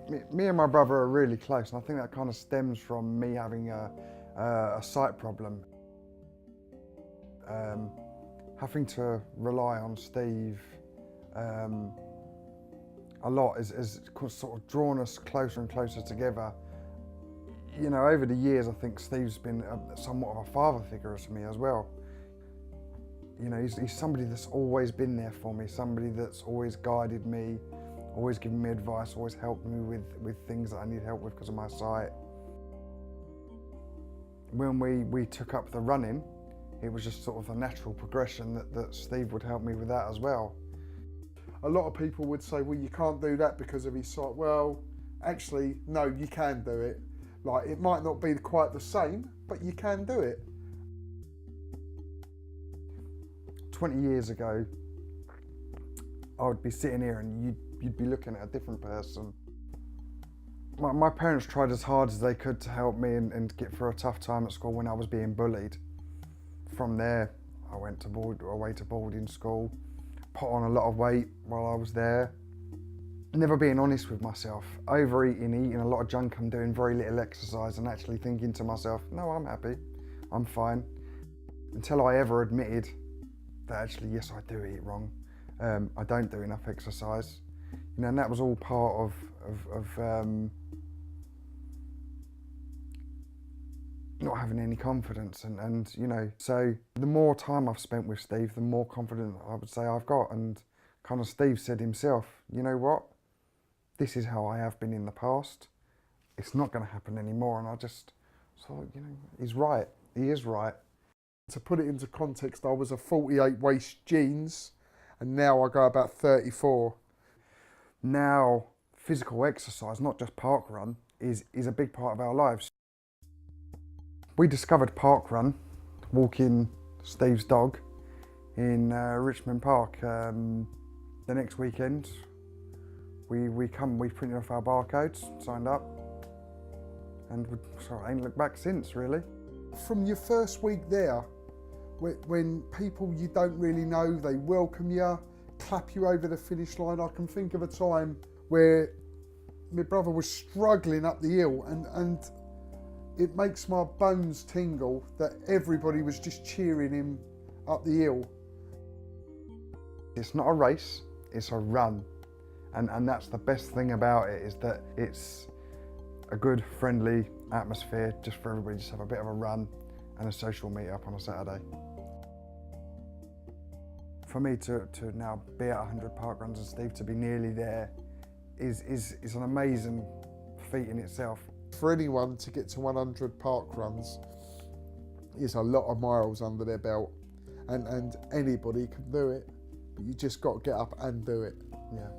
Me and my brother are really close, and I think that kind of stems from me having a sight problem. Having to rely on Steve a lot has sort of drawn us closer and closer together. You know, over the years, I think Steve's been somewhat of a father figure to me as well. You know, he's somebody that's always been there for me, somebody that's always guided me, always given me advice, always helped me with things that I need help with because of my sight. When we took up the running, it was just sort of a natural progression that Steve would help me with that as well. A lot of people would say, well, you can't do that because of his sight. Well, actually, no, you can do it. Like, it might not be quite the same, but you can do it. 20 years ago, I would be sitting here and you'd be looking at a different person. My parents tried as hard as they could to help me and get through a tough time at school when I was being bullied. From there, I went away to boarding school, put on a lot of weight while I was there. Never being honest with myself, overeating, eating a lot of junk and doing very little exercise, and actually thinking to myself, no, I'm happy, I'm fine. Until I ever admitted that actually, yes, I do eat wrong. I don't do enough exercise. You know, and that was all part of not having any confidence, and you know, so the more time I've spent with Steve, the more confident I would say I've got. And kind of Steve said himself, you know what, this is how I have been in the past, it's not going to happen anymore. And I just thought, you know, he's right, he is right. To put it into context, I was a 48 waist jeans, and now I go about 34. Now, physical exercise, not just parkrun, is a big part of our lives. We discovered parkrun walking Steve's dog in Richmond Park. The next weekend, we printed off our barcodes, signed up, and I ain't looked back since, really. From your first week there, when people you don't really know, they welcome you, clap you over the finish line. I can think of a time where my brother was struggling up the hill, and it makes my bones tingle that everybody was just cheering him up the hill. It's not a race, it's a run. And that's the best thing about it, is that it's a good, friendly atmosphere just for everybody to have a bit of a run and a social meet up on a Saturday. For me to now be at 100 parkruns and Steve to be nearly there is an amazing feat in itself. For anyone to get to 100 parkruns is a lot of miles under their belt, and anybody can do it, but you just got to get up and do it. Yeah.